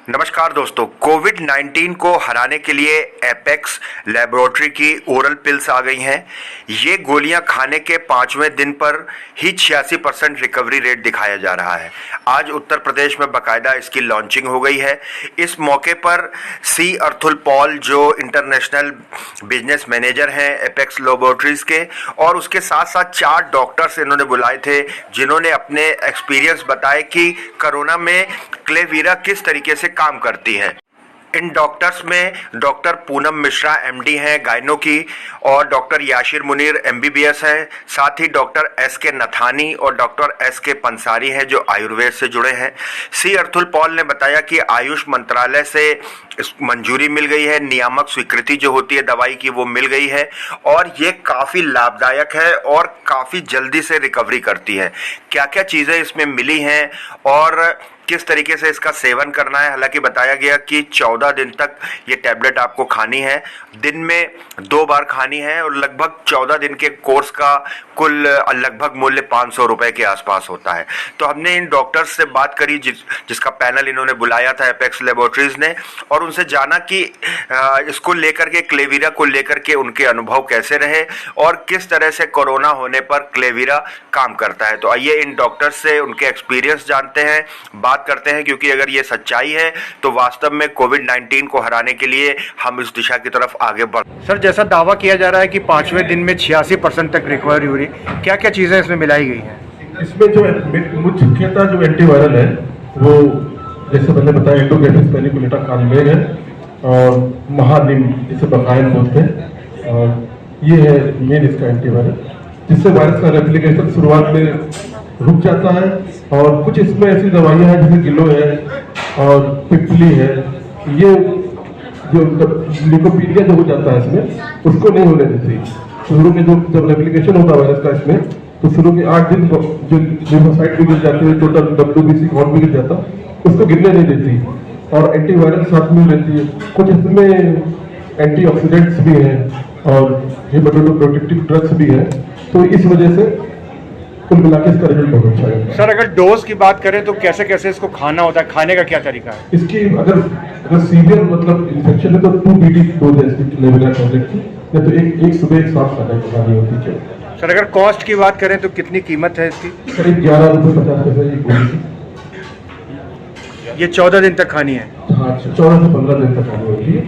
नमस्कार दोस्तों, कोविड-19 को हराने के लिए एपेक्स लैबोरेटरी की ओरल पिल्स आ गई हैं। ये गोलियां खाने के 5वें दिन पर ही 86% रिकवरी रेट दिखाया जा रहा है। आज उत्तर प्रदेश में बाकायदा इसकी लॉन्चिंग हो गई है। इस मौके पर सी अर्थुल पॉल, जो इंटरनेशनल बिजनेस मैनेजर हैं एपेक्स लैबोरेटरीज के, और उसके साथ साथ 4 डॉक्टर्स इन्होंने बुलाए थे, जिन्होंने अपने एक्सपीरियंस बताए कि कोरोना में क्लेवीरा किस तरीके से काम करती है। इन डॉक्टर्स में डॉक्टर पूनम मिश्रा एमडी हैं गायनो की, और डॉक्टर याशिर मुनीर एमबीबीएस हैं। साथ ही डॉक्टर एसके नथानी और डॉक्टर एसके पंसारी हैं, जो आयुर्वेद से जुड़े हैं। सी अर्थुल पॉल ने बताया कि आयुष मंत्रालय से मंजूरी मिल गई है, नियामक स्वीकृति जो होती है दवाई की वो मिल गई है, और ये काफ़ी लाभदायक है और काफ़ी जल्दी से रिकवरी करती है। क्या क्या चीज़ें इसमें मिली हैं और किस तरीके से इसका सेवन करना है, हालांकि बताया गया कि 14 दिन तक ये टैबलेट आपको खानी है, दिन में 2 बार खानी है, और लगभग 14 दिन के कोर्स का कुल लगभग मूल्य 500 रुपए के आसपास होता है। तो हमने इन डॉक्टर्स से बात करी जिसका पैनल इन्होंने बुलाया था एपेक्स लैबोरेटरीज ने, और उनसे जाना कि इसको लेकर के, क्लेवीरा को लेकर के उनके अनुभव कैसे रहे और किस तरह से कोरोना होने पर क्लेवीरा काम करता है। तो आइए इन डॉक्टर्स से उनके एक्सपीरियंस जानते हैं, बात करते हैं, क्योंकि अगर ये सच्चाई है तो वास्तव में कोविड-19 को हराने के लिए हम इस दिशा की तरफ आगे बढ़। सर, जैसा दावा किया जा रहा है कि 5वें दिन में 86% तक रिकवरी हो रही, क्या क्या चीज़ें इसमें मिलाई गई हैं? इसमें जो मुख्यतः जो एंटीवायरल है वो, जैसे मैंने बताया, एंडोगेटिस पेनिकुलेटा कालमेर है और महानिम, इसे बकायन बोलते हैं, और ये है मेन इसका एंटीवायरल, जिससे वायरस का रेप्लिकेशन शुरुआत में रुक जाता है। और कुछ इसमें ऐसी दवाइयाँ हैं जैसे गिलो है और पिपली है, ये जो ल्यूकोपीडिया जो हो जाता है इसमें, उसको नहीं होने देती। शुरू में जब रेप्लिकेशन होता है वायरस का इसमें, तो शुरू के 8 दिन जो लिम्फोसाइट भी गिर जाते हैं, टोटल WBC काउंट भी गिर जाता, उसको गिरने नहीं देती, और एंटीवायरल साथ में रहती है। कुछ इसमें एंटीऑक्सीडेंट्स भी हैं और हेमाटोप्रोटेक्टिव ड्रग्स भी हैं, तो इस वजह से कुल मिला के इसका रिजल्ट बहुत अच्छा है। सर, अगर डोज की बात करें तो कैसे कैसे इसको खाना होता है, खाने का क्या तरीका है? इसकी अगर सीवियर मतलब इन्फेक्शन है तो 2 BD डोज है इसकी क्लेवीरा टैबलेट की, या तो एक सुबह एक शाम खानी होती है। सर, अगर कॉस्ट की बात करें तो कितनी कीमत है इसकी? करीब 11 रुपये 50 पैसे एक गोली। ये 14 दिन तक खानी है? हाँ, 14 से 15 दिन तक खानी होती है।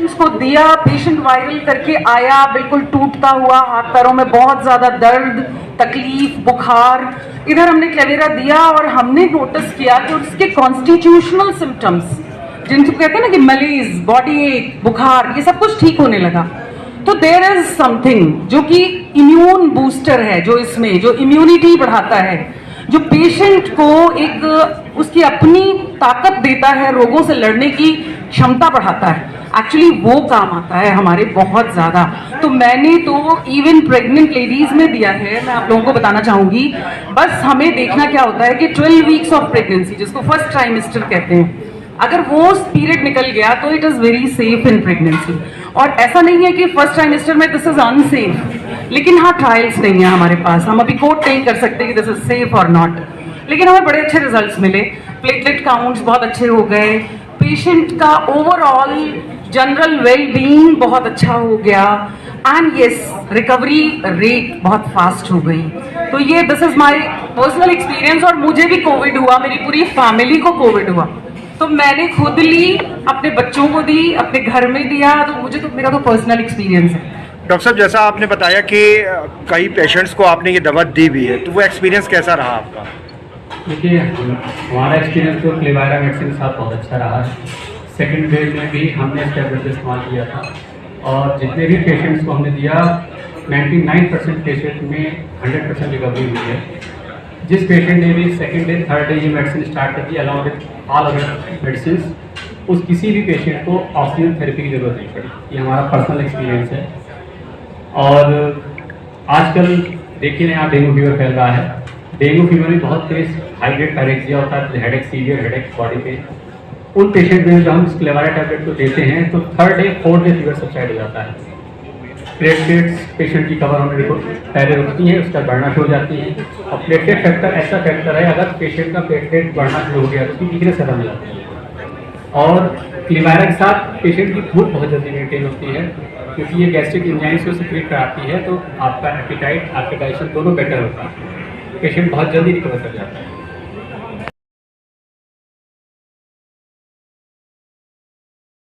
उसको दिया, पेशेंट वायरल करके आया, बिल्कुल टूटता हुआ, हाथ पैरों में बहुत ज्यादा दर्द, तकलीफ, बुखार। इधर हमने क्लेवीरा दिया और हमने नोटिस किया कि उसके कॉन्स्टिट्यूशनल सिम्टम्स, जिनको कहते हैं ना कि मलेज, बॉडी एक, बुखार, ये सब कुछ ठीक होने लगा। तो देयर इज समथिंग जो कि इम्यून बूस्टर है, जो इसमें जो इम्यूनिटी बढ़ाता है, जो पेशेंट को एक उसकी अपनी ताकत देता है, रोगों से लड़ने की क्षमता बढ़ाता है, एक्चुअली वो काम आता है हमारे बहुत ज्यादा। तो मैंने तो इवन प्रेग्नेंट लेडीज में दिया है। मैं आप लोगों को बताना चाहूंगी, बस हमें देखना क्या होता है कि 12 वीक्स ऑफ प्रेगनेंसी, जिसको फर्स्ट ट्राइमेस्टर कहते हैं, अगर वो पीरियड निकल गया तो it is very safe in pregnancy. और ऐसा नहीं है कि फर्स्ट ट्राइमेस्टर में दिस इज अनसेफ, लेकिन हाँ, ट्रायल्स नहीं है हमारे पास, हम अभी कोट नहीं कर सकते कि दिस इज सेफ और नॉट, लेकिन हमें बड़े अच्छे रिजल्ट्स मिले। प्लेटलेट काउंट्स बहुत अच्छे हो गए, पेशेंट का ओवरऑल जनरल वेल बीइंग बहुत अच्छा हो गया, एंड यस, रिकवरी रेट बहुत फास्ट हो गई। तो ये this is my personal experience. और मुझे भी कोविड हुआ, मेरी पूरी फैमिली को कोविड हुआ, तो मैंने खुद ली, अपने बच्चों को दी, अपने घर में दिया, तो मुझे तो, मेरा तो पर्सनल एक्सपीरियंस है। डॉक्टर साहब, जैसा आपने बताया कि कई पेशेंट्स को आपने ये दवा दी भी है, तो वो एक्सपीरियंस कैसा रहा आपका? देखिए, हमारा एक्सपीरियंस तो क्लेवीरा मेडिसिन के साथ बहुत अच्छा रहा है। सेकेंड वेव में भी हमने इस टैबलेट का इस्तेमाल किया था, और जितने भी पेशेंट्स को हमने दिया, 99% पेशेंट में 100% रिकवरी हुई है। जिस पेशेंट ने भी सेकेंड डे, थर्ड डे ये मेडिसिन स्टार्ट कर दी along with all other medicine, उस किसी भी पेशेंट को ऑक्सीजन थेरेपी की जरूरत नहीं पड़ी। ये हमारा पर्सनल एक्सपीरियंस है। और आजकल देखिए यहाँ डेंगू फीवर फैल रहा है। डेंगू फीवर में बहुत तेज हाई ग्रेड पैरेक्सिया होता है, हेडेक, सीवियर हेडेक बॉडी पे। उन पेशेंट में जब हम क्लेवीरा टैबलेट को देते हैं तो 3rd day 4th day fever subside हो जाता है। प्लेटलेट्स पेशेंट की कवर होने को पहले रुकती हैं, उसका बढ़ना शुरू हो जाती हैं। और प्लेटलेट फैक्टर ऐसा फैक्टर है, अगर पेशेंट का प्लेटलेट बढ़ना शुरू हो गया तो उसकी वीकनेस खत्म हो जाती है। और क्लिवायरा के साथ पेशेंट की भूख बहुत जल्दी मेंटेन होती है, क्योंकि ये गैस्ट्रिक एंजाइम्स को सिक्रेट कराती है, तो आपका एपिटाइट, आपका डाइजेशन दोनों बेटर होता है। पेशेंट बहुत जल्दी रिकवर कर जाता है।